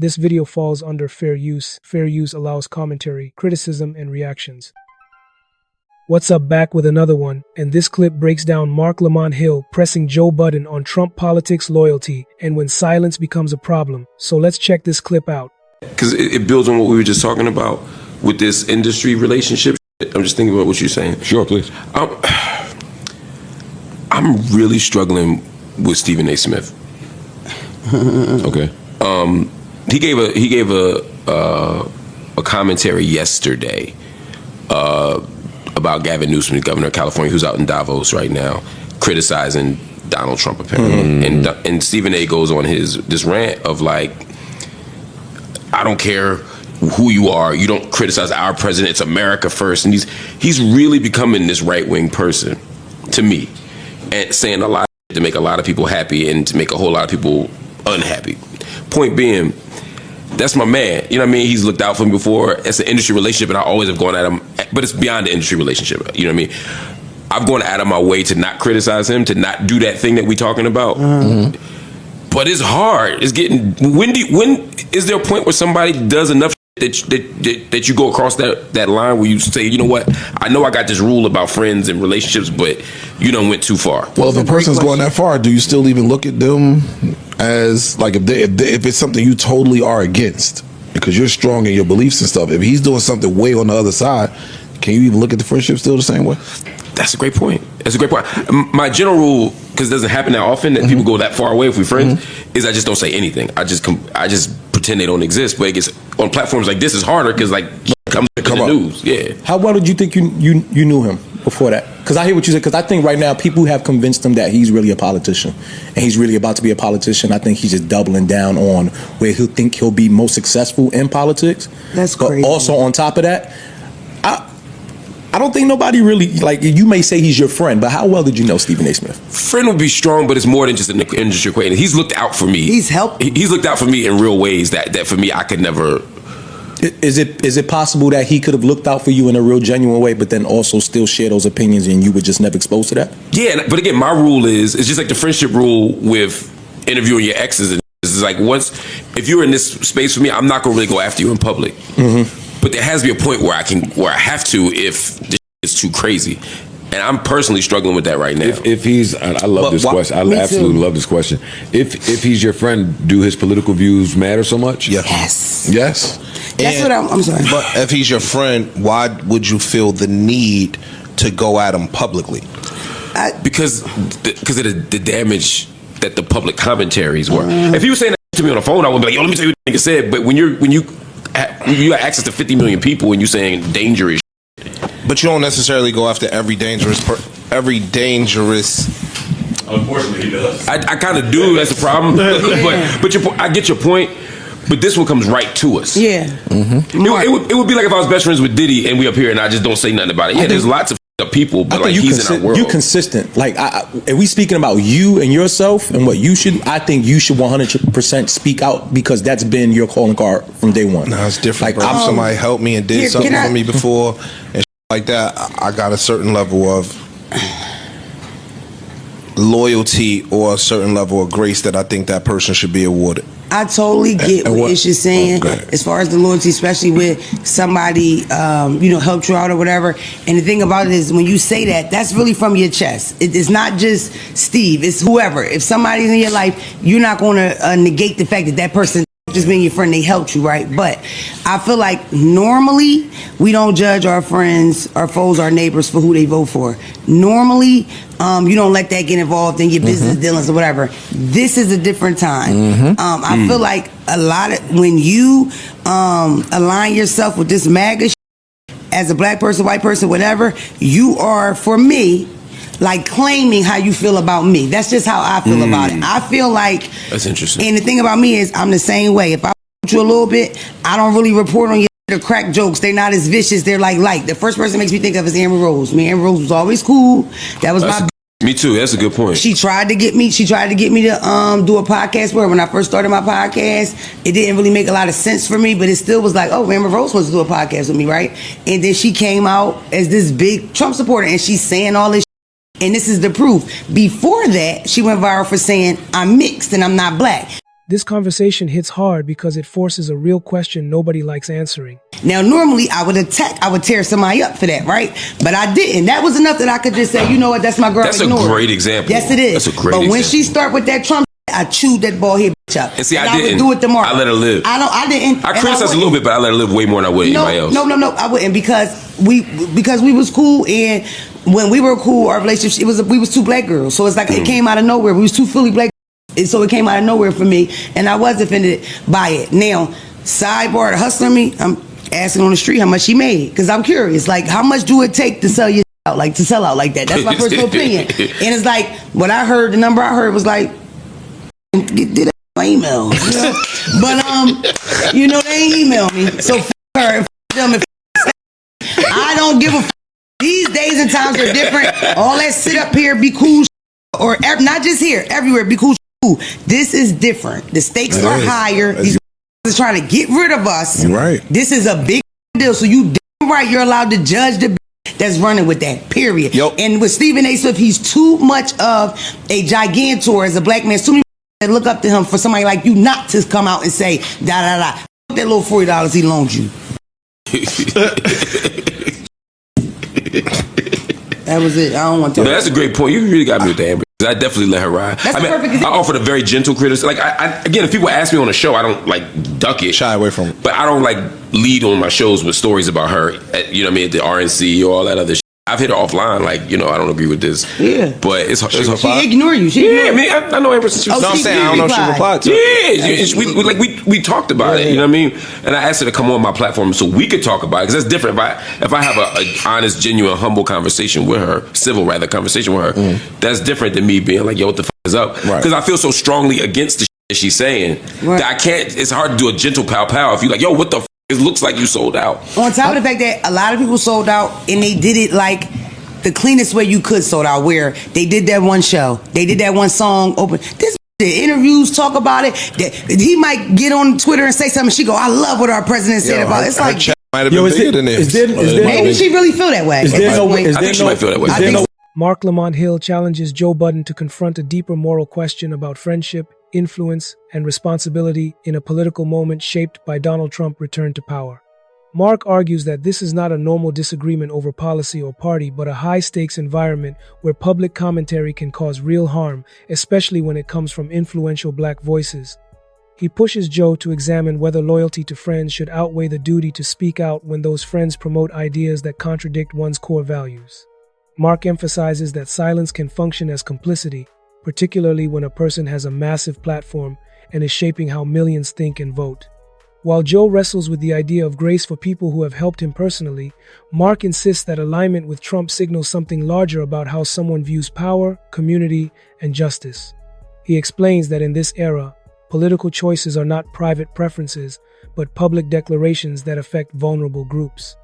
This video falls under fair use. Fair use allows commentary, criticism, and reactions. What's up, back with another one, and this clip breaks down Marc Lamont Hill pressing Joe Budden on Trump politics loyalty and when silence becomes a problem. So let's check this clip out. Because it builds on what we were just talking about with this industry relationship. I'm just thinking about what you're saying. Sure, please. I'm really struggling with Stephen A. Smith. Okay. He gave a commentary yesterday about Gavin Newsom, the governor of California, who's out in Davos right now, criticizing Donald Trump apparently. And Stephen A. goes on this rant of like, I don't care who you are, you don't criticize our president, it's America first. And he's really becoming this right-wing person to me, and saying a lot to make a lot of people happy and to make a whole lot of people unhappy. Point being, that's my man. You know what I mean? He's looked out for me before. It's an industry relationship, and I always have gone at him, but it's beyond the industry relationship. You know what I mean? I've gone out of my way to not criticize him, to not do that thing that we're talking about. But it's hard. It's getting. When is there a point where somebody does enough that you go across that line where you say, you know what? I know I got this rule about friends and relationships, but you done went too far. Well, if a person's going that far, do you still even look at them as like if it's something you totally are against because you're strong in your beliefs and stuff? If he's doing something way on the other side, can you even look at the friendship still the same way? That's a great point. That's a great point. My general rule, because it doesn't happen that often that people go that far away if we're friends, is I just don't say anything. I just pretend they don't exist. But it gets on platforms like this is harder because like come to the news. Yeah. How well did you think you knew him before that? Because I hear what you said. Because I think right now people have convinced him that he's really a politician and he's really about to be a politician. I think he's just doubling down on where he'll think he'll be most successful in politics. That's crazy. But also on top of that, I don't think nobody really, like, you may say he's your friend, but how well did you know Stephen A. Smith? Friend would be strong, but it's more than just an industry acquaintance. He's looked out for me. He's helped. He's looked out for me in real ways that for me I could never. Is it possible that he could have looked out for you in a real genuine way, but then also still share those opinions and you were just never exposed to that? Yeah, but again, my rule is, it's just like the friendship rule with interviewing your exes. It's like if you're in this space for me, I'm not gonna really go after you in public. But there has to be a point where I have to if this is too crazy. And I'm personally struggling with that right now. If he's, I love this question. I absolutely love this question. If he's your friend, do his political views matter so much? Yes. That's what I'm sorry. But if he's your friend, why would you feel the need to go at him publicly? Because of the damage that the public commentaries were. If he was saying that to me on the phone, I would be like, yo, let me tell you what the nigga said. But when you have access to 50 million people and you're saying dangerous, but you don't necessarily go after every dangerous. Unfortunately, he does. I kind of do. That's the problem. but I get your point. But this one comes right to us. Yeah. It would be like if I was best friends with Diddy and we up here and I just don't say nothing about it. Yeah, there's lots of people, but like he's in our world. You're consistent. Like, if we speaking about you and yourself and what you should, I think you should 100% speak out because that's been your calling card from day one. No, it's different. Like, somebody helped me and did something for me before and like that, I got a certain level of loyalty or a certain level of grace that I think that person should be awarded. I totally get what Ish is saying as far as the loyalty, especially with somebody, helped you out or whatever. And the thing about it is when you say that, that's really from your chest. It's not just Steve, it's whoever. If somebody's in your life, you're not going to negate the fact that person just being your friend, they helped you, right? But I feel like normally we don't judge our friends, our foes, our neighbors for who they vote for. Normally, you don't let that get involved in your business dealings or whatever. This is a different time. I feel like a lot of when you align yourself with this MAGA as a black person, white person, whatever, you are, for me, like claiming how you feel about me. That's just how I feel about it. I feel like that's interesting. And the thing about me is I'm the same way. If I with you a little bit, I don't really report on your crack jokes. They're not as vicious. They're like light. The first person makes me think of is Amber Rose. Amber Rose was always cool. That was me too. That's a good point. She tried to get me to do a podcast where when I first started my podcast, it didn't really make a lot of sense for me, but it still was like, oh, Amber Rose wants to do a podcast with me, right? And then she came out as this big Trump supporter and she's saying all this. And this is the proof. Before that, she went viral for saying, I'm mixed and I'm not black. This conversation hits hard because it forces a real question nobody likes answering. Now, normally I would tear somebody up for that, right? But I didn't. That was enough that I could just say, you know what, that's my girl. That's a great example. Yes, it is. That's a great example. But when she start with that Trump, I chewed that ball head bitch up. And see, and I didn't. would do it tomorrow. I let her live. I didn't. I criticized a little bit, but I let her live way more than I would anybody else. No, I wouldn't, because we was cool, and when we were cool, our relationship we was two black girls, so it's like it came out of nowhere. We was two fully black. And so it came out of nowhere for me, and I was offended by it. Now, sidebar, the hustler me, I'm asking on the street how much she made, because I'm curious. Like, how much do it take to sell your out, like to sell out like that? That's my personal opinion. And it's like, what I heard, the number I heard was like, did my email? You know? But you know, they ain't email me, so f her and f them. And I don't give a f. These days and times are different. All that sit up here, be cool, or not just here, everywhere, be cool. This is different. The stakes are higher. These is trying to get rid of us. Right. This is a big deal. So you damn right you're allowed to judge the that's running with that, period. Yep. And with Stephen A. Smith, he's too much of a gigantor as a black man. Too many that look up to him for somebody like you not to come out and say da. That little $40 he loaned you. That was it. I don't want to. No, that's a great point. You really got me with that, Amber. I definitely let her ride. That's perfect. I offered a very gentle criticism. Like, I again, if people ask me on a show, I don't like duck it, Shy away from it. But I don't like lead on my shows with stories about her. You know what I mean? At the RNC or all that other shit. I've hit her offline, like, you know, I don't agree with this. Yeah. But it's her. She ignore you. I mean, I know Amber since she was. No, I'm saying, I don't know if she replied to it. We talked about it, you know what I mean? And I asked her to come on my platform so we could talk about it, because that's different. If I have an honest, genuine, humble conversation with her, civil rather conversation with her, that's different than me being like, yo, what the f is up? Because I feel so strongly against the shit that she's saying that I can't, it's hard to do a gentle pow if you like, yo, what the f? It looks like you sold out. On top of the fact that a lot of people sold out, and they did it like the cleanest way you could sold out, where they did that one show, they did that one song open. This the interviews talk about it. He might get on Twitter and say something. She go, I love what our president said about it. It's like, might have been bigger than this. Maybe she really feel that way. I think she might feel that way. Marc Lamont Hill challenges Joe Budden to confront a deeper moral question about friendship, influence, and responsibility in a political moment shaped by Donald Trump's return to power. Marc argues that this is not a normal disagreement over policy or party, but a high-stakes environment where public commentary can cause real harm, especially when it comes from influential black voices. He pushes Joe to examine whether loyalty to friends should outweigh the duty to speak out when those friends promote ideas that contradict one's core values. Marc emphasizes that silence can function as complicity, particularly when a person has a massive platform and is shaping how millions think and vote. While Joe wrestles with the idea of grace for people who have helped him personally, Marc insists that alignment with Trump signals something larger about how someone views power, community, and justice. He explains that in this era, political choices are not private preferences, but public declarations that affect vulnerable groups.